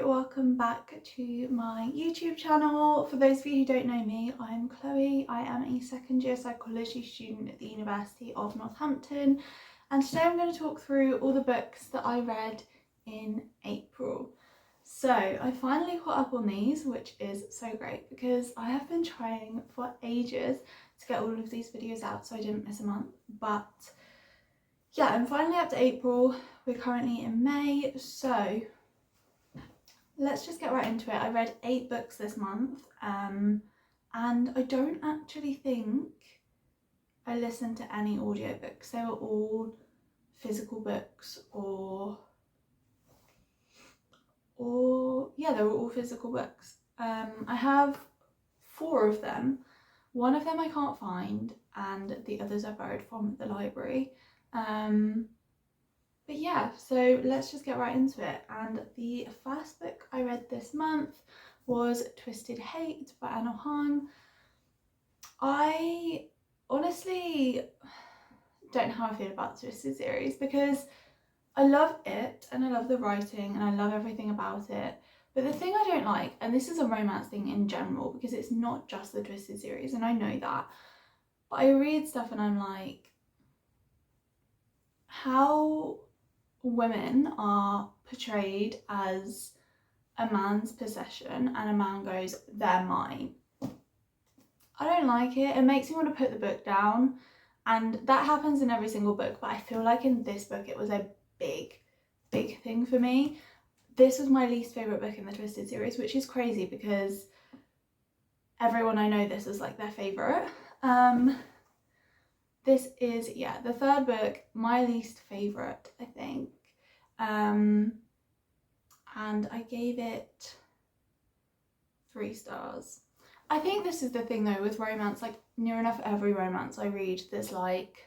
welcome back to my YouTube channel. For those of you who don't know me, I'm Chloe. I am a second year psychology student at the University of Northampton, and today I'm going to talk through all the books that I read in April. So I finally caught up on these, which is so great because I have been trying for ages to get all of these videos out so I didn't miss a month, but yeah, I'm finally up to April. We're currently in May, so let's just get right into it. I read 8 books this month, and I don't actually think I listened to any audiobooks. They were all physical books yeah, they were all physical books. I have 4 of them. One of them I can't find, and the others I borrowed from the library. But yeah, so let's just get right into it. And the first book I read this month was Twisted Hate by Anna Han. I honestly don't know how I feel about the Twisted series because I love it and I love the writing and I love everything about it. But the thing I don't like, and this is a romance thing in general because it's not just the Twisted series and I know that, but I read stuff and I'm like, how women are portrayed as a man's possession and a man goes, they're mine. I don't like it. It makes me want to put the book down, and that happens in every single book, but I feel like in this book it was a big thing for me. This was my least favourite book in the Twisted series, which is crazy because everyone I know this is like their favourite. This is, yeah, the third book, my least favourite, I think. And I gave it 3 stars. I think this is the thing though with romance, like near enough every romance I read, there's like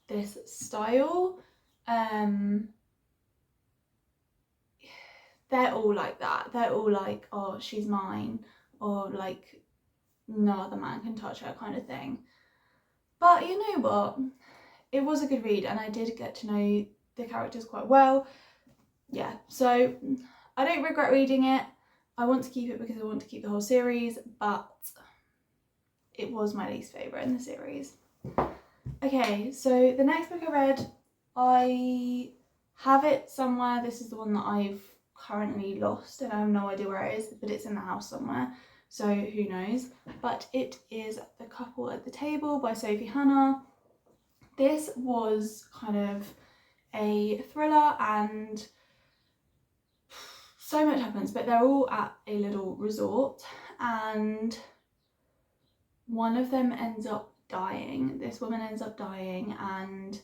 this style. They're all like that. They're all like, oh, she's mine, or like no other man can touch her kind of thing. But you know what? It was a good read and I did get to know the characters quite well. Yeah, so I don't regret reading it. I want to keep it because I want to keep the whole series, but it was my least favourite in the series. Okay, so the next book I read, I have it somewhere. This is the one that I've currently lost and I have no idea where it is, but it's in the house somewhere, so who knows. But it is The Couple at the Table by Se-Hee. This was kind of a thriller and so much happens, but they're all at a little resort and one of them ends up dying. This woman ends up dying and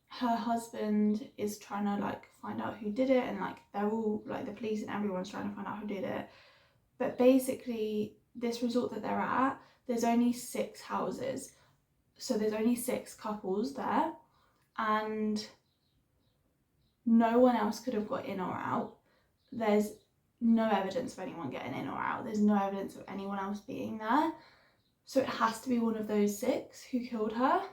her husband is trying to like find out who did it, and like they're all like the police and everyone's trying to find out who did it. But basically this resort that they're at, there's only 6 houses, so there's only 6 couples there and no one else could have got in or out. There's no evidence of anyone getting in or out. There's no evidence of anyone else being there. So it has to be one of those 6 who killed her.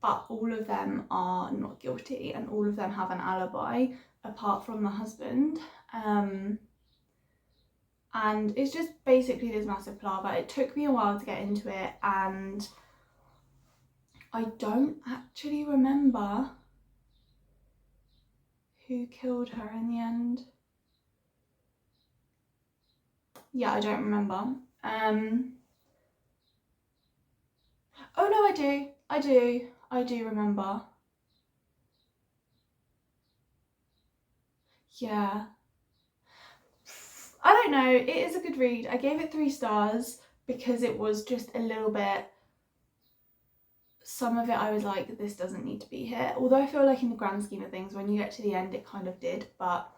But all of them are not guilty and all of them have an alibi apart from the husband. And it's just basically this massive palaver. It took me a while to get into it and I don't actually remember who killed her in the end. Yeah, I don't remember. Oh no, I do remember. Yeah. I don't know, it is a good read. I gave it 3 stars because it was just a little bit, some of it I was like, this doesn't need to be here. Although I feel like in the grand scheme of things, when you get to the end, it kind of did, but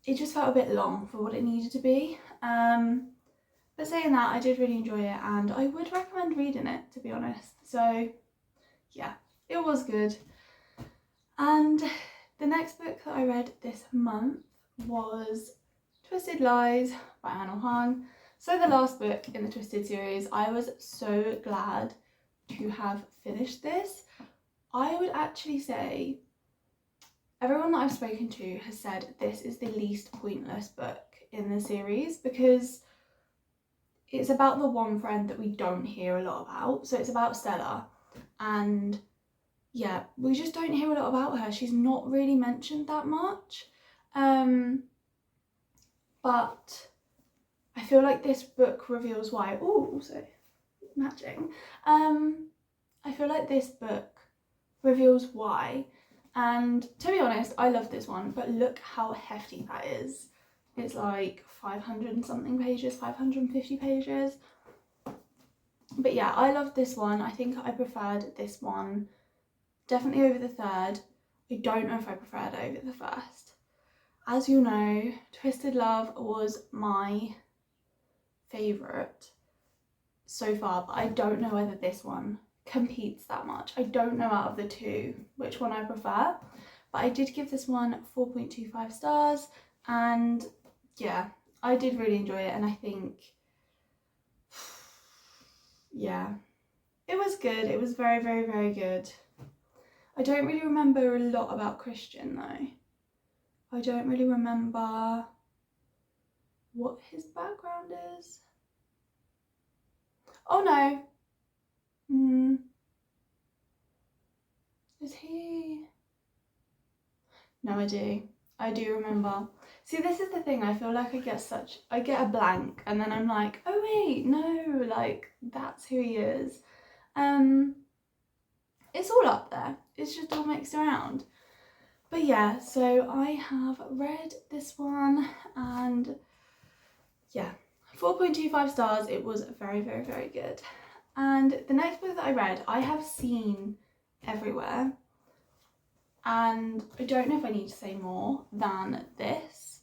it just felt a bit long for what it needed to be. But saying that, I did really enjoy it and I would recommend reading it, to be honest. So yeah, it was good. And the next book that I read this month was Twisted Lies by Anna Han. So the last book in the Twisted series. I was so glad to have finished this. I would actually say everyone that I've spoken to has said this is the least pointless book in the series, because it's about the one friend that we don't hear a lot about. So it's about Stella, and yeah, we just don't hear a lot about her. She's not really mentioned that much. But I feel like this book reveals why. Oh, also matching. I feel like this book reveals why. And to be honest, I love this one, but look how hefty that is. It's like 500 and something pages, 550 pages. But yeah, I love this one. I think I preferred this one definitely over the third. I don't know if I preferred it over the first. As you know, Twisted Love was my favourite so far, but I don't know whether this one competes that much. I don't know out of the two which one I prefer, but I did give this one 4.25 stars, and yeah, I did really enjoy it, and I think, yeah, it was good. It was very, very, very good. I don't really remember a lot about Christian though. I don't really remember what his background is. Oh no. Is he? No, I do. I do remember. See, this is the thing. I feel like I get a blank, and then I'm like, oh wait, no, like that's who he is. It's all up there. It's just all mixed around. But yeah, so I have read this one, and yeah, 4.25 stars. It was very, very, very good. And the next book that I read, I have seen everywhere, and I don't know if I need to say more than this.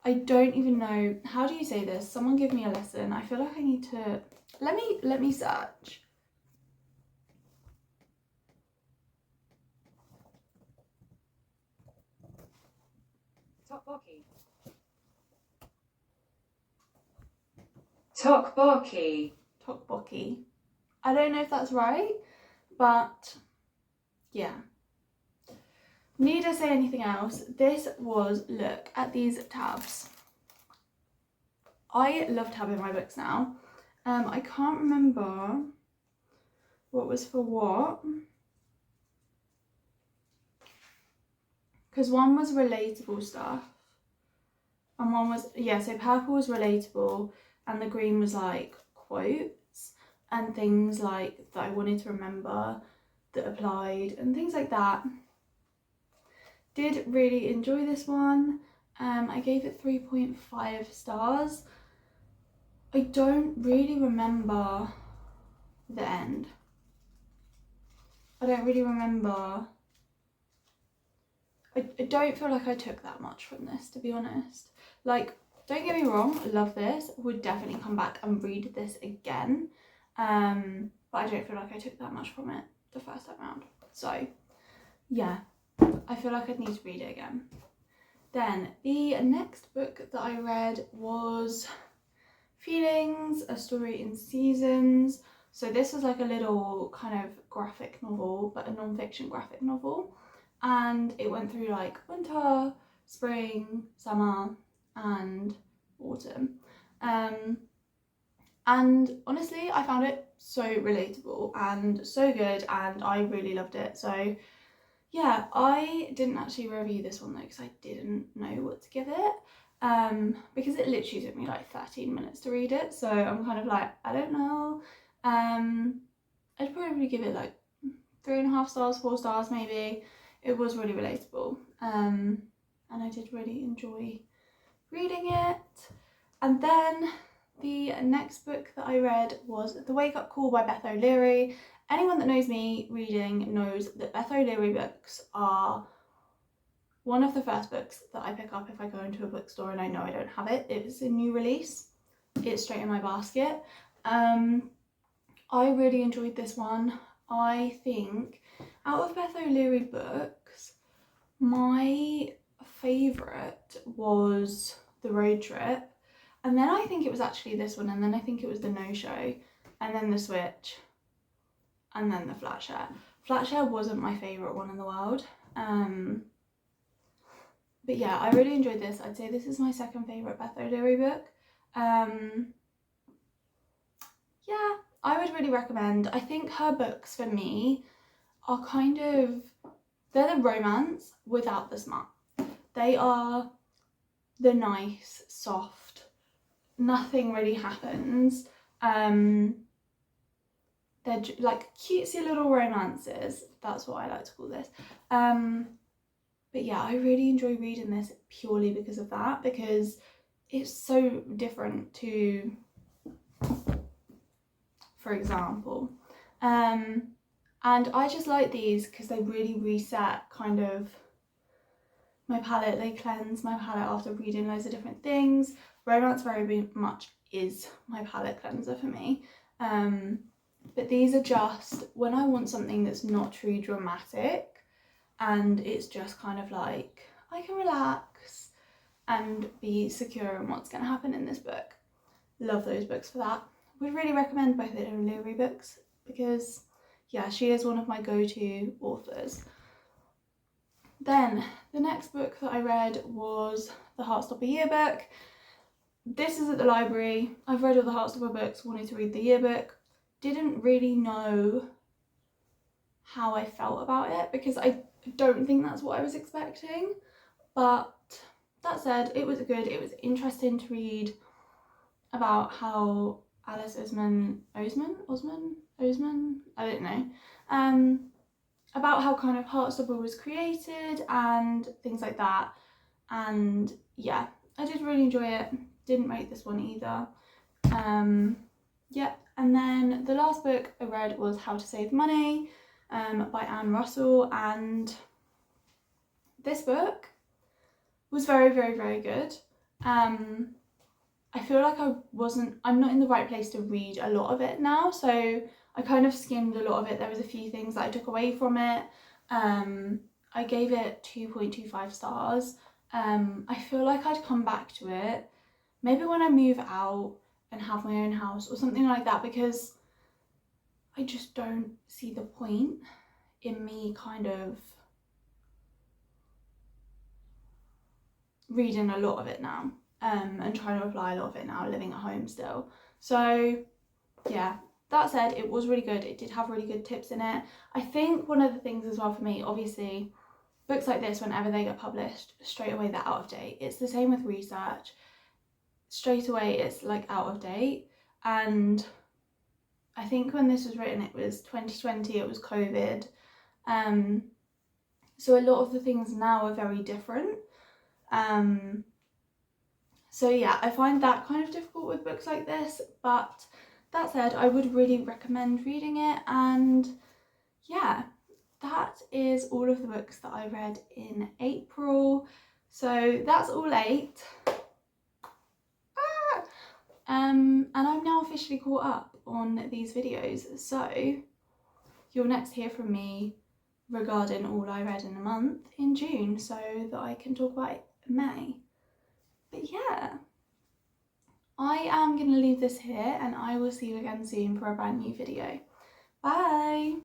I don't even know, how do you say this? Someone give me a lesson. I feel like I need to, let me search. Tteokbokki. Tteokbokki. Tteokbokki. I don't know if that's right, but yeah. Need I say anything else? This was, look at these tabs. I love tabbing my books now. I can't remember what was for what, because one was relatable stuff and one was, yeah, so purple was relatable and the green was like quotes and things like that I wanted to remember that applied and things like that. Did really enjoy this one. I gave it 3.5 stars. I don't really remember the end. I don't really remember. I don't feel like I took that much from this, to be honest. Like, don't get me wrong, I love this. Would definitely come back and read this again. But I don't feel like I took that much from it the first time around. So, yeah, I feel like I'd need to read it again. Then, the next book that I read was Feelings, A Story in Seasons. So this was like a little kind of graphic novel, but a non-fiction graphic novel. And it went through like winter, spring, summer, and autumn. And honestly, I found it so relatable and so good, and I really loved it. So yeah, I didn't actually review this one though, because I didn't know what to give it. Because it literally took me like 13 minutes to read it, so I'm kind of like, I don't know. I'd probably give it like 3.5 stars, 4 stars maybe. It was really relatable, and I did really enjoy reading it. And then the next book that I read was The Wake Up Call by Beth O'Leary. Anyone that knows me reading knows that Beth O'Leary books are one of the first books that I pick up if I go into a bookstore and I know I don't have it. It's a new release. It's straight in my basket. I really enjoyed this one. I think out of Beth O'Leary books, my favourite was The Road Trip, and then I think it was actually this one, and then I think it was The No-Show, and then The Switch, and then The Flatshare. Flatshare wasn't my favourite one in the world. But yeah, I really enjoyed this. I'd say this is my second favourite Beth O'Leary book. Yeah, I would really recommend. I think her books for me are kind of, they're the romance without the smut. They are the nice, soft, nothing really happens. They're like cutesy little romances. That's what I like to call this. But yeah, I really enjoy reading this purely because of that, because it's so different to, for example, and I just like these because they really reset kind of my palette. They cleanse my palette after reading loads of different things. Romance very much is my palette cleanser for me. But these are just when I want something that's not too dramatic, and it's just kind of like I can relax and be secure in what's going to happen in this book. Love those books for that. Would really recommend both the O'Leary books because yeah, she is one of my go-to authors. Then the next book that I read was the Heartstopper Yearbook. This is at the library. I've read all the Heartstopper books, wanted to read the yearbook. Didn't really know how I felt about it because I don't think that's what I was expecting. But that said, it was good. It was interesting to read about how Alice Osman, I don't know, about how kind of Heartstopper was created and things like that. And yeah, I did really enjoy it. Didn't rate this one either. Yeah, and then the last book I read was How to Save Money by Anne Russell, and this book was very, very, very good. I feel like I'm not in the right place to read a lot of it now, so I kind of skimmed a lot of it. There was a few things that I took away from it. I gave it 2.25 stars. I feel like I'd come back to it maybe when I move out and have my own house or something like that, because I just don't see the point in me kind of reading a lot of it now. And trying to apply a lot of it now, living at home still. So yeah, that said, it was really good. It did have really good tips in it. I think one of the things as well for me, obviously, books like this, whenever they get published, straight away they're out of date. It's the same with research. Straight away it's like out of date. And I think when this was written, it was 2020, it was COVID. So a lot of the things now are very different. So yeah, I find that kind of difficult with books like this, but that said, I would really recommend reading it. And yeah, that is all of the books that I read in April. So that's all 8. And I'm now officially caught up on these videos. So you'll next hear from me regarding all I read in a month in June, so that I can talk about it in May. But yeah, I am going to leave this here and I will see you again soon for a brand new video. Bye!